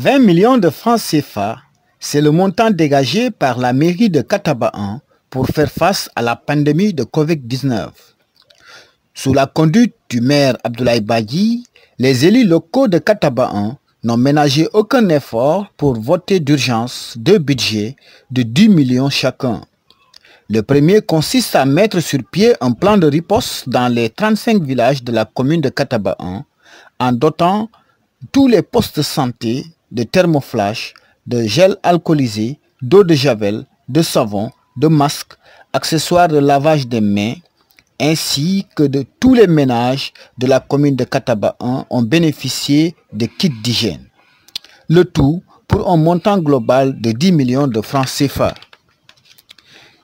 20 millions de francs CFA, c'est le montant dégagé par la mairie de Katabahan pour faire face à la pandémie de Covid-19. Sous la conduite du maire Abdoulaye Badji, les élus locaux de Katabahan n'ont ménagé aucun effort pour voter d'urgence deux budgets de 10 millions chacun. Le premier consiste à mettre sur pied un plan de riposte dans les 35 villages de la commune de Katabahan en dotant tous les postes de santé de thermoflash, de gel alcoolisé, d'eau de javel, de savon, de masques, accessoires de lavage des mains, ainsi que de tous les ménages de la commune de Katabahan ont bénéficié de kits d'hygiène. Le tout pour un montant global de 10 millions de francs CFA.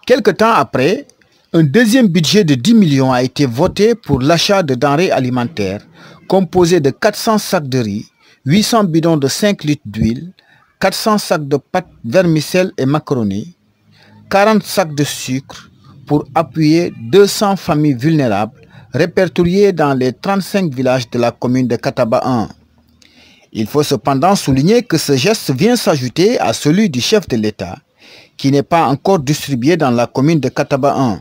Quelque temps après, un deuxième budget de 10 millions a été voté pour l'achat de denrées alimentaires composé de 400 sacs de riz, 800 bidons de 5 litres d'huile, 400 sacs de pâtes vermicelles et macaroni, 40 sacs de sucre pour appuyer 200 familles vulnérables répertoriées dans les 35 villages de la commune de Katabahan. Il faut cependant souligner que ce geste vient s'ajouter à celui du chef de l'État qui n'est pas encore distribué dans la commune de Katabahan.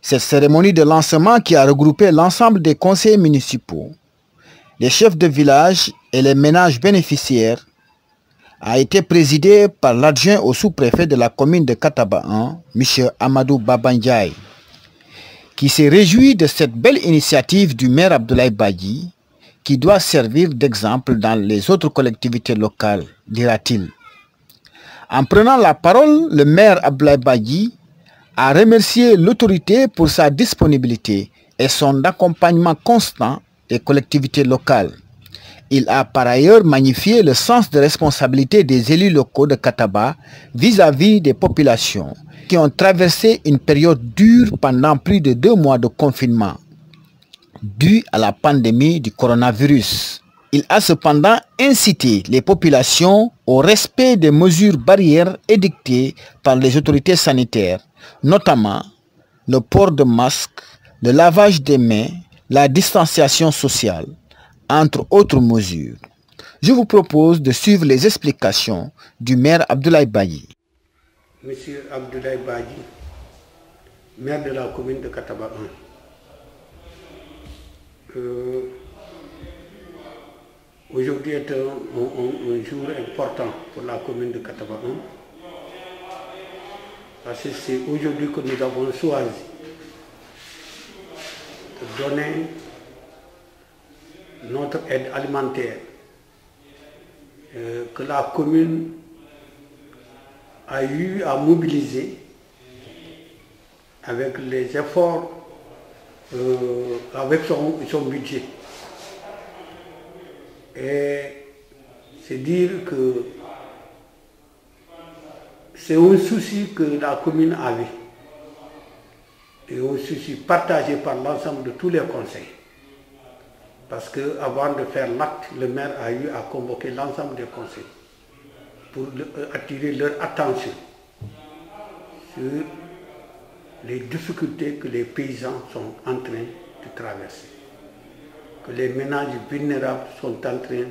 Cette cérémonie de lancement qui a regroupé l'ensemble des conseillers municipaux, les chefs de village et les ménages bénéficiaires a été présidée par l'adjoint au sous-préfet de la commune de Katabahan, M. Amadou Babandjaï, qui s'est réjoui de cette belle initiative du maire Abdoulaye Badji, qui doit servir d'exemple dans les autres collectivités locales, dira-t-il. En prenant la parole, le maire Abdoulaye Badji a remercié l'autorité pour sa disponibilité et son accompagnement constant des collectivités locales. Il a par ailleurs magnifié le sens de responsabilité des élus locaux de Kataba vis-à-vis des populations qui ont traversé une période dure pendant plus de 2 mois de confinement dû à la pandémie du coronavirus. Il a cependant incité les populations au respect des mesures barrières édictées par les autorités sanitaires, notamment le port de masques, le lavage des mains, la distanciation sociale, entre autres mesures. Je vous propose de suivre les explications du maire Abdoulaye Badji. Monsieur Abdoulaye Badji, maire de la commune de Katabahan. Aujourd'hui est un jour important pour la commune de Katabahan parce que c'est aujourd'hui que nous avons choisi de donner notre aide alimentaire que la commune a eu à mobiliser avec les efforts, avec son budget. Et c'est dire que c'est un souci que la commune avait et un souci partagé par l'ensemble de tous les conseils. Parce qu'avant de faire l'acte, le maire a eu à convoquer l'ensemble des conseils pour attirer leur attention sur les difficultés que les paysans sont en train de traverser, que les ménages vulnérables sont en train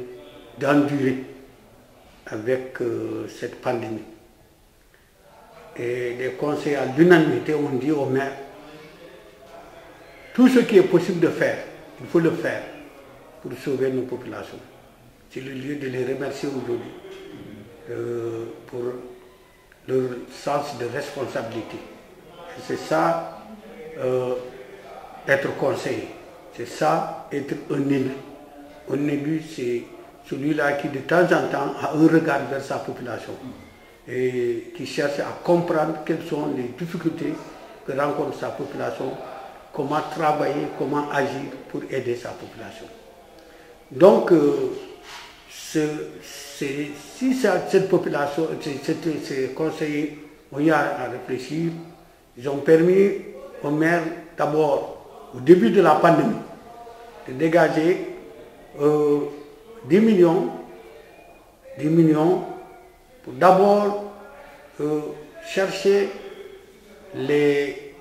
d'endurer avec cette pandémie. Et les conseils à l'unanimité ont dit au maire, tout ce qui est possible de faire, il faut le faire pour sauver nos populations. C'est le lieu de les remercier aujourd'hui pour leur sens de responsabilité. C'est ça, être conseiller. C'est ça, être un élu. Un élu, c'est celui-là qui de temps en temps a un regard vers sa population et qui cherche à comprendre quelles sont les difficultés que rencontre sa population, comment travailler, comment agir pour aider sa population. Donc, si cette population, ces conseillers ont eu à réfléchir, ils ont permis au maire, d'abord, au début de la pandémie, de dégager 10 millions pour d'abord chercher les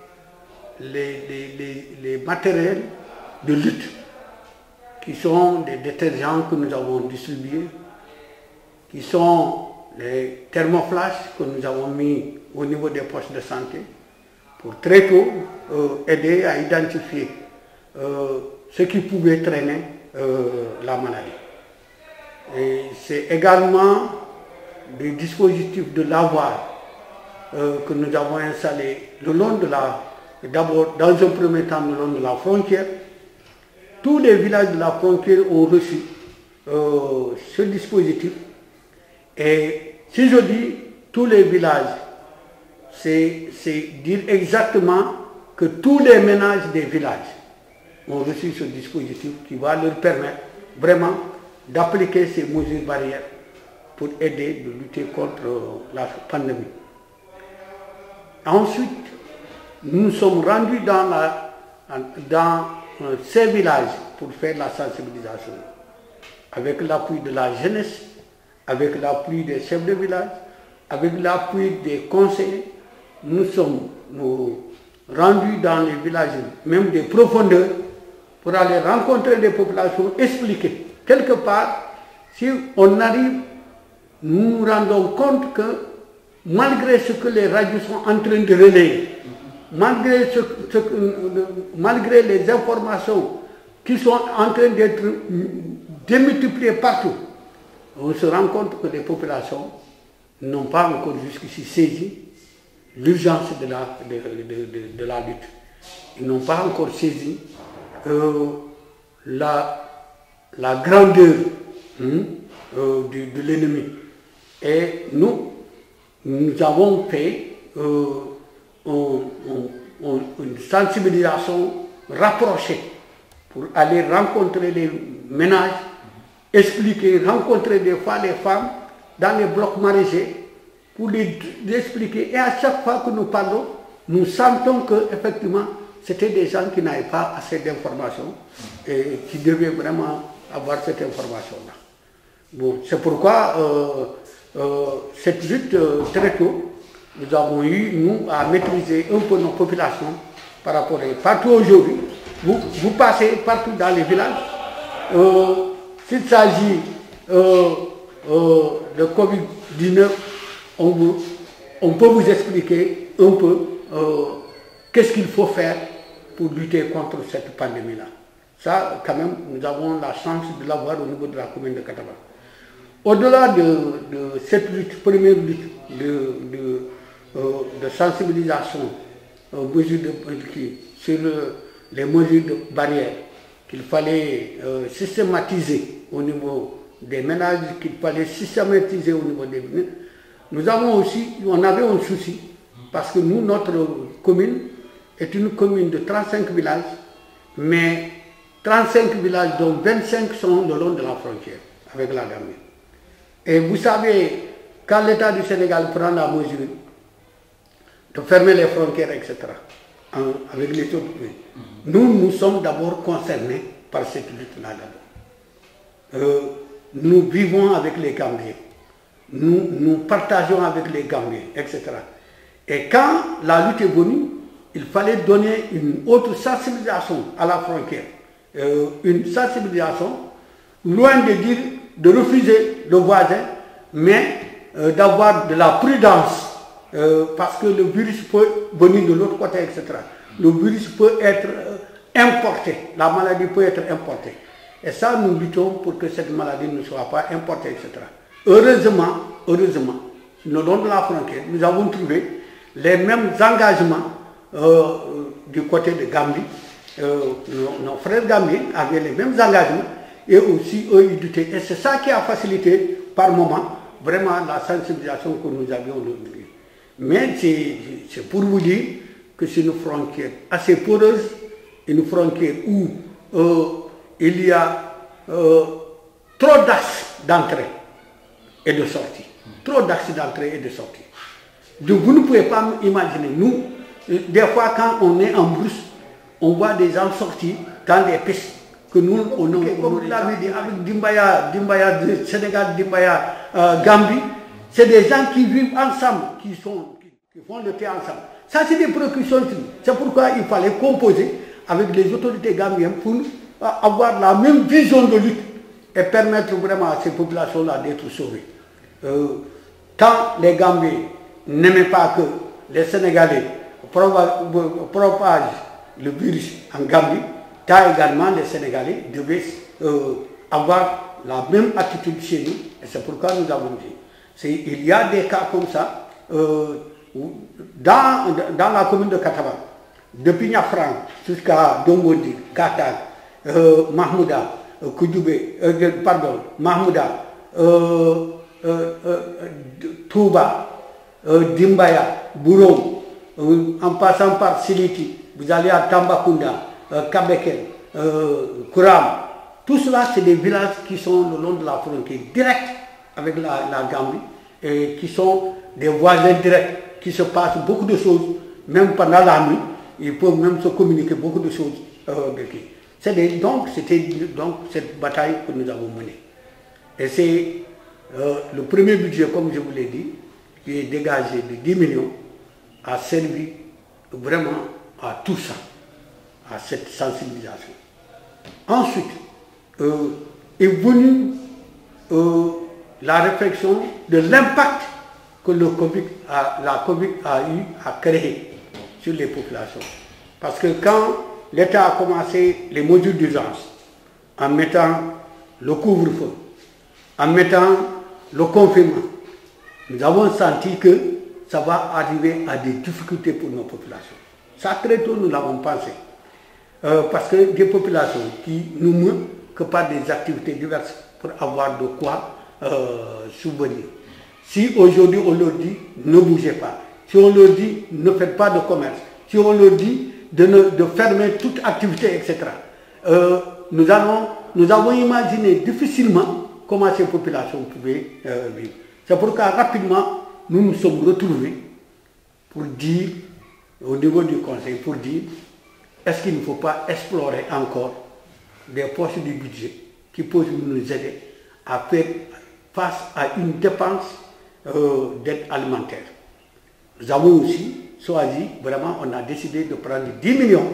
matériels de lutte qui sont des détergents que nous avons distribués, qui sont les thermoflash que nous avons mis au niveau des postes de santé pour très tôt aider à identifier ce qui pouvait traîner la maladie. Et c'est également des dispositifs de lavoir que nous avons installés le long de d'abord dans un premier temps le long de la frontière. Tous les villages de la frontière ont reçu ce dispositif. Et si je dis tous les villages, c'est dire exactement que tous les ménages des villages ont reçu ce dispositif qui va leur permettre vraiment d'appliquer ces mesures barrières pour aider de lutter contre la pandémie. Ensuite, nous nous sommes rendus dans ces villages pour faire la sensibilisation, avec l'appui de la jeunesse, avec l'appui des chefs de village, avec l'appui des conseillers. Nous sommes rendus dans les villages, même des profondeurs, pour aller rencontrer des populations, expliquer. Quelque part, si on arrive, nous nous rendons compte que malgré ce que les radios sont en train de relayer, malgré les informations qui sont en train d'être démultipliées partout, on se rend compte que les populations n'ont pas encore jusqu'ici saisi l'urgence de la lutte. Ils n'ont pas encore saisi la grandeur de l'ennemi. Et nous avons fait une sensibilisation rapprochée pour aller rencontrer les ménages, expliquer, rencontrer des fois les femmes dans les blocs maraîchers pour les expliquer. Et à chaque fois que nous parlons, nous sentons que effectivement c'était des gens qui n'avaient pas assez d'informations et qui devaient vraiment avoir cette information-là. Bon, c'est pourquoi cette lutte très tôt, nous avons eu, nous, à maîtriser un peu nos populations par rapport à partout aujourd'hui. Vous passez partout dans les villages. S'il s'agit de Covid-19, on peut vous expliquer un peu qu'est-ce qu'il faut faire pour lutter contre cette pandémie-là. Ça, quand même, nous avons la chance de l'avoir au niveau de la commune de Kataba. Au-delà de cette lutte, première lutte de sensibilisation sur les mesures de barrière qu'il fallait systématiser au niveau des ménages, qu'il fallait systématiser au niveau des villes, on avait un souci, parce que nous, notre commune est une commune de 35 villages, mais 35 villages dont 25 sont le long de la frontière avec la Gambie. Et vous savez, quand l'État du Sénégal prend la mesure de fermer les frontières, etc., avec les autres pays, nous sommes d'abord concernés par cette lutte-là d'abord. Nous vivons avec les Gambiens, nous partageons avec les Gambiens, etc. Et quand la lutte est venue, il fallait donner une autre sensibilisation à la frontière. Une sensibilisation, loin de dire de refuser le voisin, mais d'avoir de la prudence, parce que le virus peut venir de l'autre côté, etc. Le virus peut être importé, la maladie peut être importée. Et ça, nous luttons pour que cette maladie ne soit pas importée, etc. Heureusement, le long de la frontière, nous avons trouvé les mêmes engagements du côté de Gambie. Nos frères gambiens avaient les mêmes engagements et aussi eux ils luttaient. Et c'est ça qui a facilité par moment vraiment la sensibilisation que nous avions aujourd'hui. Mais c'est pour vous dire que c'est une frontière assez poreuse, une frontière où il y a trop d'axes d'entrée et de sortie. Trop d'axes d'entrée et de sortie. Donc vous ne pouvez pas imaginer, nous, des fois quand on est en brousse, on voit des gens sortir dans des pistes que nous, comme vous l'avez dit, avec Dimbaya du Sénégal, Dimbaya, Gambie, c'est des gens qui vivent ensemble, qui font le thé ensemble. Ça, c'est des précautions. C'est pourquoi il fallait composer avec les autorités gambiennes pour avoir la même vision de lutte et permettre vraiment à ces populations-là d'être sauvées. tant les Gambiens n'aimaient pas que les Sénégalais propagent le virus en Gambie, tant également les Sénégalais devaient avoir la même attitude chez nous, et c'est pourquoi nous avons dit. Il y a des cas comme ça dans la commune de Kataba, depuis Niafran jusqu'à Dongondi, Katak, Mahmouda, Koudjoubé, Mahmouda, Touba, Dimbaya, Bourong, en passant par Siliti, vous allez à Tambacounda, Kabeken, Kouram. Tout cela, c'est des villages qui sont le long de la frontière directe avec la Gambie et qui sont des voisins directs, qui se passent beaucoup de choses, même pendant la nuit, ils peuvent même se communiquer beaucoup de choses. C'était donc cette bataille que nous avons menée. Et c'est le premier budget, comme je vous l'ai dit, qui est dégagé de 10 millions, a servi vraiment à tout ça, à cette sensibilisation. Ensuite, est venue la réflexion de l'impact que la COVID a eu à créer sur les populations. Parce que quand l'État a commencé les mesures d'urgence, en mettant le couvre-feu, en mettant le confinement, nous avons senti que ça va arriver à des difficultés pour nos populations. Ça, très tôt, nous l'avons pensé. Parce que des populations qui nous meurent que par des activités diverses pour avoir de quoi subvenir. Si aujourd'hui on leur dit ne bougez pas, si on leur dit ne faites pas de commerce, si on leur dit de fermer toute activité, etc., nous avons imaginé difficilement comment ces populations pouvaient vivre. C'est pourquoi rapidement nous nous sommes retrouvés pour dire, au niveau du conseil, pour dire est-ce qu'il ne faut pas explorer encore des postes du budget qui peuvent nous aider à faire face à une dépense d'aide alimentaire. Nous avons aussi choisi, vraiment, on a décidé de prendre 10 millions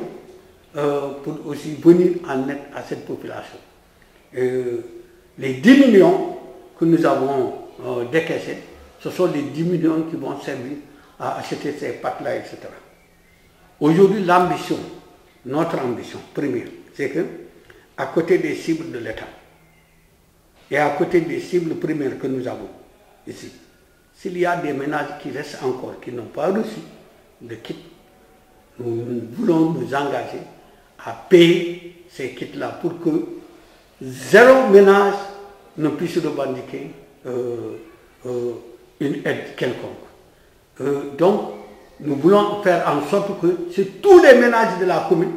pour aussi venir en aide à cette population. Les 10 millions que nous avons décaissés, ce sont les 10 millions qui vont servir à acheter ces pâtes-là, etc. Aujourd'hui, l'ambition, notre ambition première, c'est que, à côté des cibles de l'État et à côté des cibles primaires que nous avons ici, s'il y a des ménages qui restent encore, qui n'ont pas reçu de kits, nous voulons nous engager à payer ces kits-là pour que zéro ménage ne puisse revendiquer une aide quelconque. Donc, nous voulons faire en sorte que c'est tous les ménages de la commune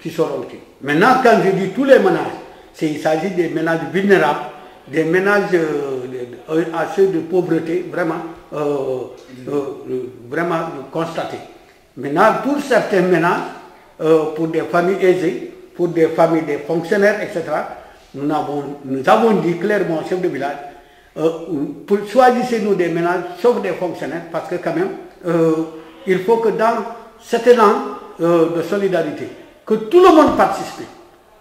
qui seront pris. Maintenant, quand je dis tous les ménages, il s'agit des ménages vulnérables, des ménages à ceux de pauvreté vraiment, vraiment constatés. Maintenant, pour certains ménages, pour des familles aisées, pour des familles des fonctionnaires, etc., nous avons dit clairement au chef de village, choisissez-nous des ménages, sauf des fonctionnaires, parce que quand même, il faut que dans cet élan de solidarité, que tout le monde participe.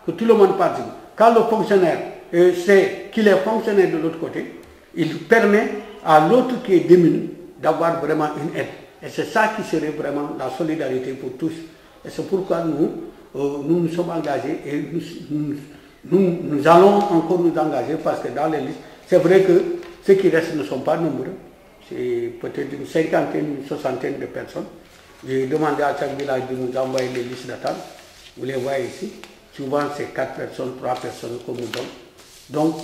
Que tout le monde participe. Quand le fonctionnaire sait qu'il est fonctionnaire de l'autre côté, il permet à l'autre qui est démuni d'avoir vraiment une aide. Et c'est ça qui serait vraiment la solidarité pour tous. Et c'est pourquoi nous sommes engagés et nous allons encore nous engager parce que dans les listes, c'est vrai que ceux qui restent ne sont pas nombreux. C'est peut-être une cinquantaine, une soixantaine de personnes. J'ai demandé à chaque village de nous envoyer des listes d'attente. Vous les voyez ici. Souvent, c'est 4 personnes, 3 personnes qu'on nous donne. Donc,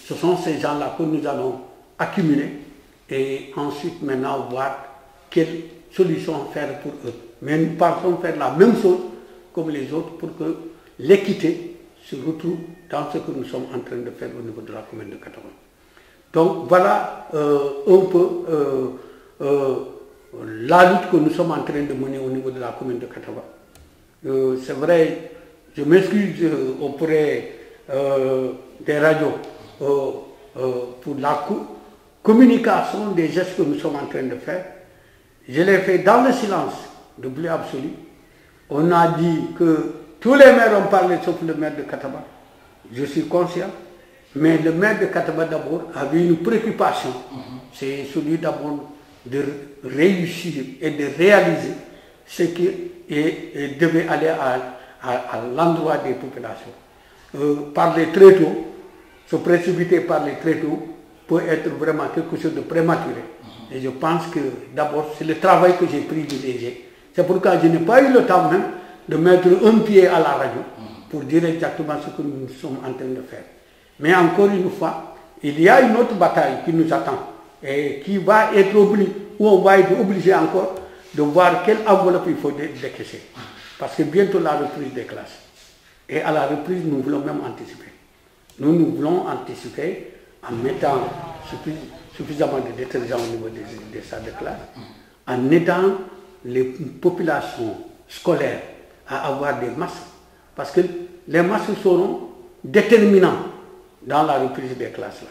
ce sont ces gens-là que nous allons accumuler et ensuite maintenant voir quelle solution faire pour eux. Mais nous pensons faire la même chose comme les autres pour que l'équité se retrouve dans ce que nous sommes en train de faire au niveau de la commune de Kataba. Donc voilà un peu la lutte que nous sommes en train de mener au niveau de la commune de Kataba. C'est vrai, je m'excuse auprès des radios pour la communication des gestes que nous sommes en train de faire. Je l'ai fait dans le silence de bleu absolu. On a dit que tous les maires ont parlé sauf le maire de Kataba. Je suis conscient Mais le maire de Kataba d'abord avait une préoccupation, c'est celui d'abord de réussir et de réaliser ce qui devait aller à l'endroit des populations. Parler très tôt, se précipiter parler très tôt, peut être vraiment quelque chose de prématuré. Et je pense que d'abord, c'est le travail que j'ai privilégié. C'est pourquoi je n'ai pas eu le temps même de mettre un pied à la radio pour dire exactement ce que nous sommes en train de faire. Mais encore une fois, il y a une autre bataille qui nous attend et qui va être obligée, où on va être obligé encore de voir quelle enveloppe il faut décaisser. Parce que bientôt la reprise des classes. Et à la reprise, nous voulons même anticiper. Nous voulons anticiper en mettant suffisamment de détergents au niveau des salles de classe, en aidant les populations scolaires à avoir des masques, parce que les masques seront déterminants dans la reprise des classes. Là.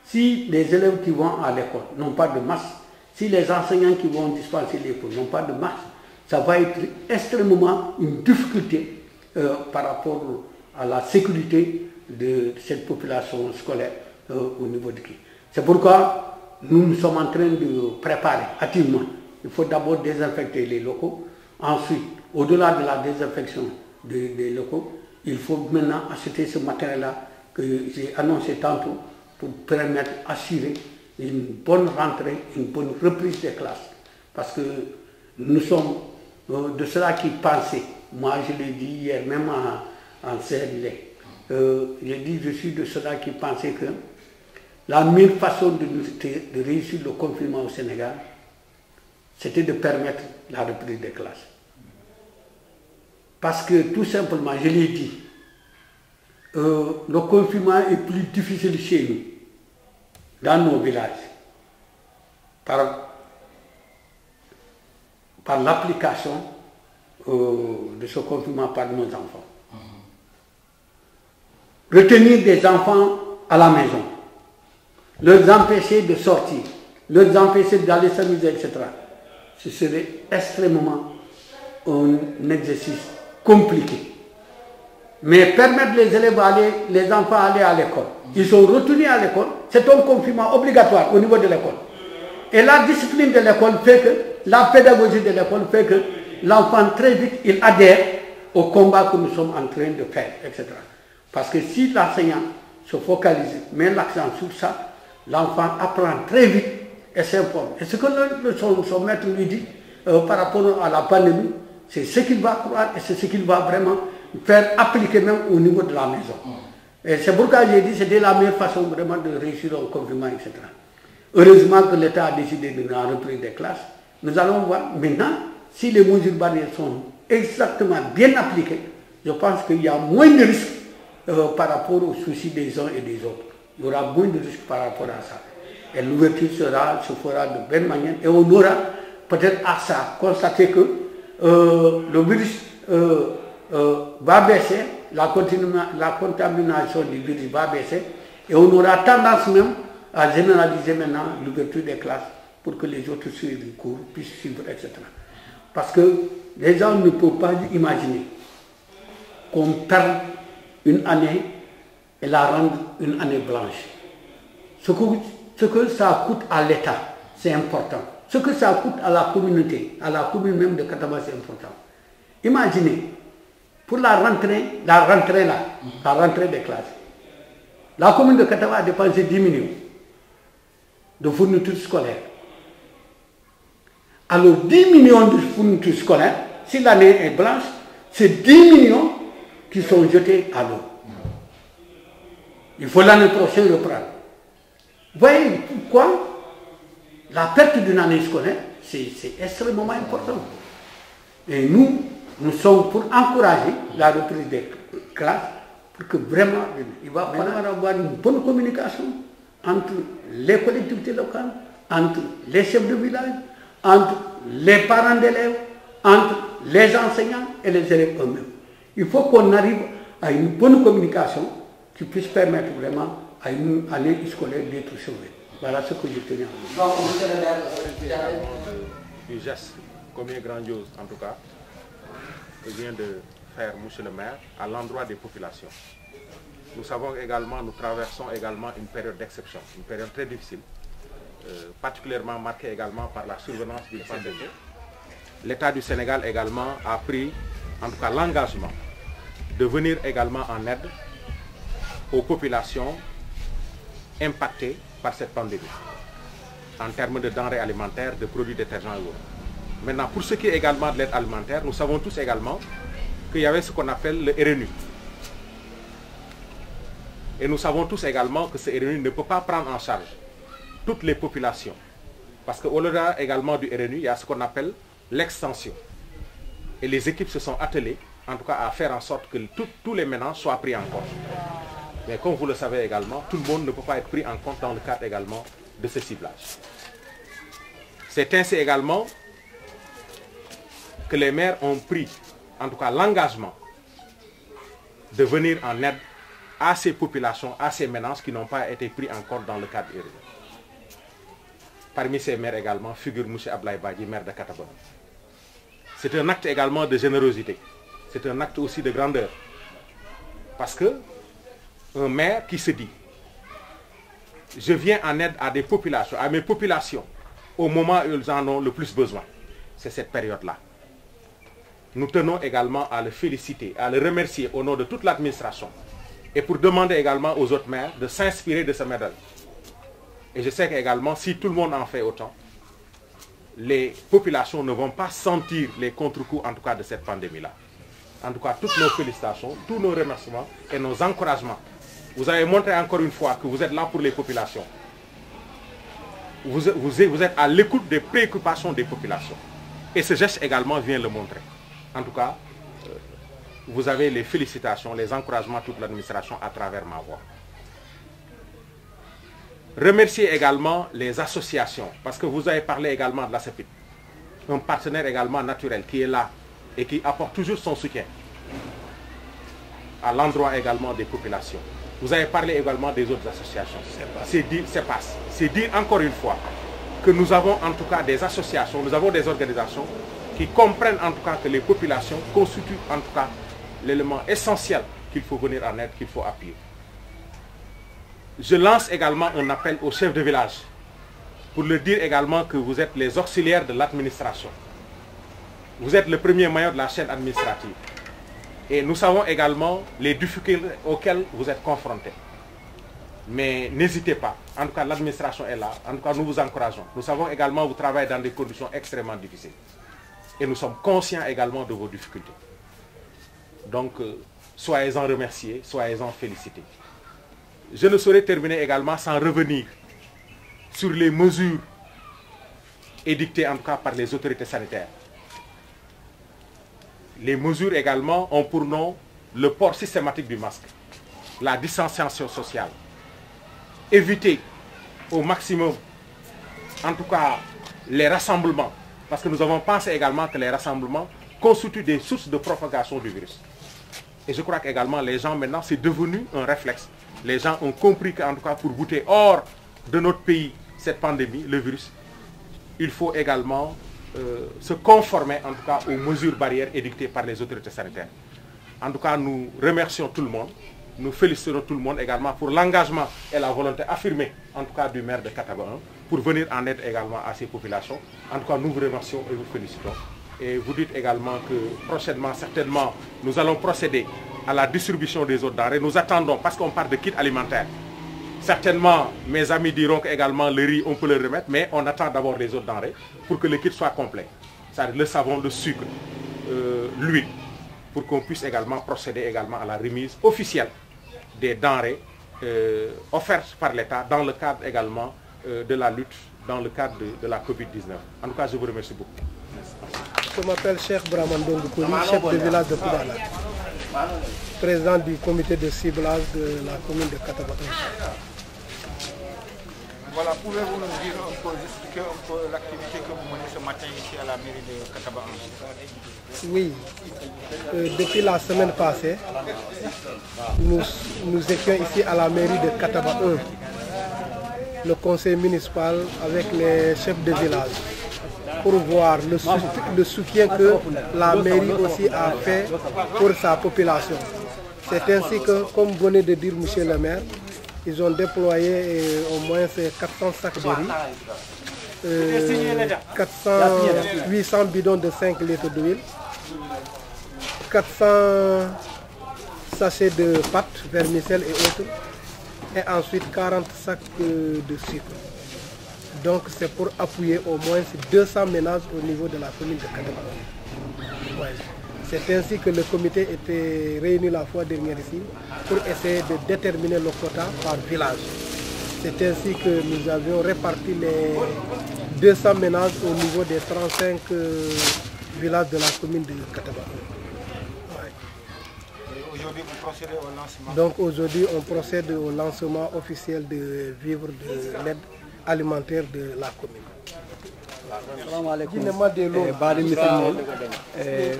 Si les élèves qui vont à l'école n'ont pas de masque, si les enseignants qui vont dispenser les cours n'ont pas de masque, ça va être extrêmement une difficulté par rapport à la sécurité de cette population scolaire au niveau de qui. C'est pourquoi nous sommes en train de préparer activement. Il faut d'abord désinfecter les locaux. Ensuite, au-delà de la désinfection des locaux, il faut maintenant acheter ce matériel-là que j'ai annoncé tantôt pour permettre d'assurer une bonne rentrée, une bonne reprise des classes. Parce que nous sommes de ceux-là qui pensaient, moi je l'ai dit hier même en CND, j'ai dit je suis de ceux-là qui pensaient que la meilleure façon de réussir le confinement au Sénégal, c'était de permettre la reprise des classes. Parce que tout simplement, je l'ai dit, le confinement est plus difficile chez nous, dans nos villages, par l'application de ce confinement par nos enfants. Retenir des enfants à la maison, leur empêcher de sortir, leur empêcher d'aller s'amuser, etc. Ce serait extrêmement un exercice compliqué. Mais permettre les enfants à aller à l'école, ils sont retenus à l'école, c'est un confinement obligatoire au niveau de l'école. Et la discipline de l'école fait que, la pédagogie de l'école fait que l'enfant très vite, il adhère au combat que nous sommes en train de faire, etc. Parce que si l'enseignant se focalise, met l'accent sur ça, l'enfant apprend très vite et s'informe. Et ce que son maître lui dit par rapport à la pandémie, c'est ce qu'il va croire et c'est ce qu'il va vraiment faire appliquer même au niveau de la maison. Et c'est pourquoi j'ai dit que c'était la meilleure façon vraiment de réussir au confinement, etc. Heureusement que l'État a décidé de la reprise des classes. Nous allons voir maintenant si les mesures barrières sont exactement bien appliquées. Je pense qu'il y a moins de risques par rapport aux soucis des uns et des autres. Il y aura moins de risques par rapport à ça. Et l'ouverture se fera de belle manière. Et on aura peut-être à ça constaté que le virus va baisser, la contamination du virus va baisser. Et on aura tendance même à généraliser maintenant l'ouverture des classes pour que les autres suivent les cours, puissent suivre, etc. Parce que les gens ne peuvent pas imaginer qu'on perde une année et la rendre une année blanche. Ce que ça coûte à l'État, c'est important. Ce que ça coûte à la communauté, à la commune même de Kataba, c'est important. Imaginez, pour la rentrée des classes, la commune de Kataba a dépensé 10 millions de fournitures scolaires. Alors 10 millions de fournitures scolaires, si l'année est blanche, c'est 10 millions qui sont jetés à l'eau. Il faut l'année prochaine reprendre. Voyez pourquoi la perte d'une année scolaire, c'est extrêmement important. Et nous sommes pour encourager la reprise des classes pour que vraiment, il va falloir avoir une bonne communication entre les collectivités locales, entre les chefs de village, entre les parents d'élèves, entre les enseignants et les élèves eux-mêmes. Il faut qu'on arrive à une bonne communication qui puisse permettre vraiment à une année scolaire d'être sauvée. Voilà ce que je tenais à dire. Un geste combien grandiose en tout cas que vient de faire M. le maire à l'endroit des populations. nous savons également, nous traversons également une période d'exception, une période très difficile, particulièrement marquée également par la survenance d'une pandémie. L'État du Sénégal également a pris, en tout cas, l'engagement de venir également en aide aux populations impactées par cette pandémie, en termes de denrées alimentaires, de produits détergents et autres. Maintenant, pour ce qui est également de l'aide alimentaire, nous savons tous également qu'il y avait ce qu'on appelle le RNU. Et nous savons tous également que ce RNU ne peut pas prendre en charge toutes les populations. Parce qu'au-delà également du RNU, il y a ce qu'on appelle l'extension. Et les équipes se sont attelées, en tout cas, à faire en sorte que tous les ménages soient pris en compte. Mais comme vous le savez également, tout le monde ne peut pas être pris en compte dans le cadre également de ce ciblage. C'est ainsi également que les maires ont pris, en tout cas, l'engagement de venir en aide à ces populations, à ces ménages qui n'ont pas été pris en compte dans le cadre RNU. Parmi ces maires également figure M. Abdoulaye Badji, maire de Katabon. C'est un acte également de générosité. C'est un acte aussi de grandeur. Parce que un maire qui se dit, je viens en aide à des populations, à mes populations, au moment où ils en ont le plus besoin. C'est cette période-là. Nous tenons également à le féliciter, à le remercier au nom de toute l'administration. Et pour demander également aux autres maires de s'inspirer de ce modèle. Et je sais qu'également, si tout le monde en fait autant, les populations ne vont pas sentir les contre-coups, en tout cas, de cette pandémie-là. En tout cas, toutes nos félicitations, tous nos remerciements et nos encouragements. Vous avez montré encore une fois que vous êtes là pour les populations. Vous êtes à l'écoute des préoccupations des populations. Et ce geste également vient le montrer. En tout cas, vous avez les félicitations, les encouragements à toute l'administration à travers ma voix. Remercier également les associations, parce que vous avez parlé également de la CEPID, un partenaire également naturel qui est là et qui apporte toujours son soutien à l'endroit également des populations. Vous avez parlé également des autres associations. C'est dire encore une fois que nous avons en tout cas des associations, nous avons des organisations qui comprennent en tout cas que les populations constituent en tout cas l'élément essentiel qu'il faut venir en aide, qu'il faut appuyer. Je lance également un appel aux chefs de village pour leur dire également que vous êtes les auxiliaires de l'administration. Vous êtes le premier maillon de la chaîne administrative. Et nous savons également les difficultés auxquelles vous êtes confrontés. Mais n'hésitez pas. En tout cas, l'administration est là. En tout cas, nous vous encourageons. Nous savons également que vous travaillez dans des conditions extrêmement difficiles. Et nous sommes conscients également de vos difficultés. Donc, soyez-en remerciés, soyez-en félicités. Je ne saurais terminer également sans revenir sur les mesures édictées en tout cas par les autorités sanitaires. Les mesures également ont pour nom le port systématique du masque, la distanciation sociale, éviter au maximum en tout cas les rassemblements, parce que nous avons pensé également que les rassemblements constituent des sources de propagation du virus. Et je crois qu'également les gens maintenant, c'est devenu un réflexe. Les gens ont compris qu'en tout cas pour bouter hors de notre pays cette pandémie, le virus, il faut également se conformer en tout cas aux mesures barrières édictées par les autorités sanitaires. En tout cas, nous remercions tout le monde, nous félicitons tout le monde également pour l'engagement et la volonté affirmée en tout cas du maire de Katabon pour venir en aide également à ces populations. En tout cas, nous vous remercions et vous félicitons. Et vous dites également que prochainement, certainement, nous allons procéder à la distribution des autres denrées. Nous attendons, parce qu'on parle de kit alimentaire. Certainement, mes amis diront qu'également le riz, on peut le remettre, mais on attend d'abord les autres denrées pour que le kit soit complet. C'est-à-dire le savon, le sucre, l'huile, pour qu'on puisse également procéder également à la remise officielle des denrées offertes par l'État dans le cadre également de la lutte, dans le cadre de la Covid-19. En tout cas, je vous remercie beaucoup. Je m'appelle Cheikh Bramandong Kouli, chef de village de Koudala, président du comité de ciblage de la commune de Katabon. Voilà, pouvez-vous nous dire un peu, expliquer un peu l'activité que vous menez ce matin ici à la mairie de Katabon? Oui, depuis la semaine passée, nous étions ici à la mairie de Katabon 1, le conseil municipal avec les chefs de village, pour voir le soutien que la mairie aussi a fait pour sa population. C'est ainsi que, comme venait de dire monsieur le maire, ils ont déployé au moins 400 sacs de riz, 800 bidons de 5 litres d'huile, 400 sachets de pâtes, vermicelles et autres, et ensuite 40 sacs de sucre. Donc c'est pour appuyer au moins 200 ménages au niveau de la commune de Kataba. Ouais. C'est ainsi que le comité était réuni la fois dernière ici pour essayer de déterminer le quota par village. C'est ainsi que nous avions réparti les 200 ménages au niveau des 35 villages de la commune de Kataba. Aujourd'hui, vous procédez au lancement. Donc aujourd'hui, on procède au lancement officiel de vivres de l'aide alimentaire de la commune. Assalamu alaikum. Badi misimol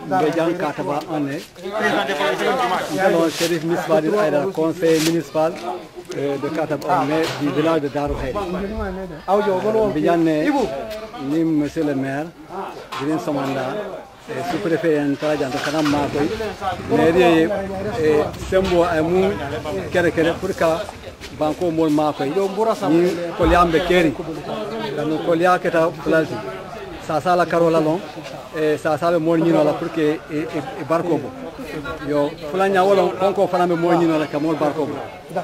Mbedian Kataba Ane. Nous Chérif Misbadi Aïda, conseil municipal de Kataba Ane du village de Darou Khairi. Mbedian ni monsieur le maire, Green Somanda, sous-préfet Ntajan de Kanam Makoy, mairie Sembo Amu Kere pour ka Banco Mol Makoy, ni Koliambe Keri. Nous collions que ta place, ça la carola long, et ça le mornino là pour que et barcobo. Yo, fulania wolon, encore faname mornino là camol barcobo.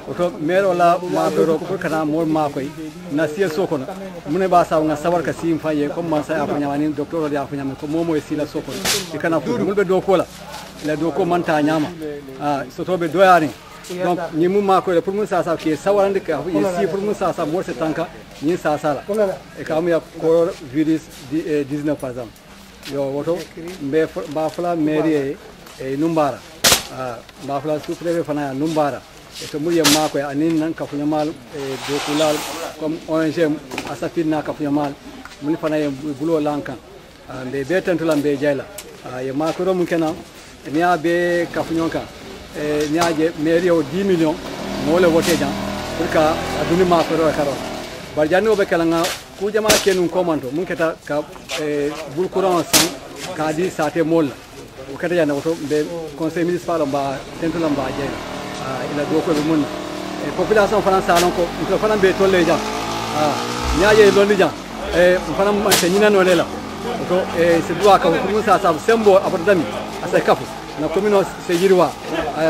Auto mero la ma pero pour que na mol ma koy na siel sokona. Mune ba sa nga sabar ka sim faye comme man sa afanya wani docteur ya afanya ko momo e sila sokona. E kana fu mulbe do ko la. La do ko manta nyama. Ah, sotobe doyani. Donc ni mu ma ko pour mun sa ke sawarande ka si pour mun sa mo se tanka ni sa sala e kam ya coronavirus 19 par exemple yo woto be ba fala mairie e numbara ba fala sous-préfet fana numbara e to muri ma ko anin nan ka funya mal e do kulal comme ONG asafina ka funya mal mun fana e bulo lankan be be tantula be jayla e ma ko mun kenan ni abe ka funyonka niaje mairie o 10 millions mo le voté jan pour ka aduni ma ko karo barjani o be kalanga ku jama kenun komando mun keta ka bul courant san ka di sate mol o kata yana woto be conseil municipal ba tentula ba je ila do ko be mun population france salon ko ko fana be tolle jan niaje londi jan fana man tenina no lela to se doit ka ko mun sa sembo abadami asa kafu na commune se yirwa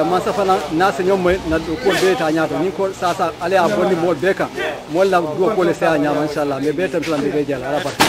masa fana na se nyom na ko be ta nyato ni ko sasa ale a bonni mol beka mol la do ko le se a nyama inshallah me be tan plan be jala ala barka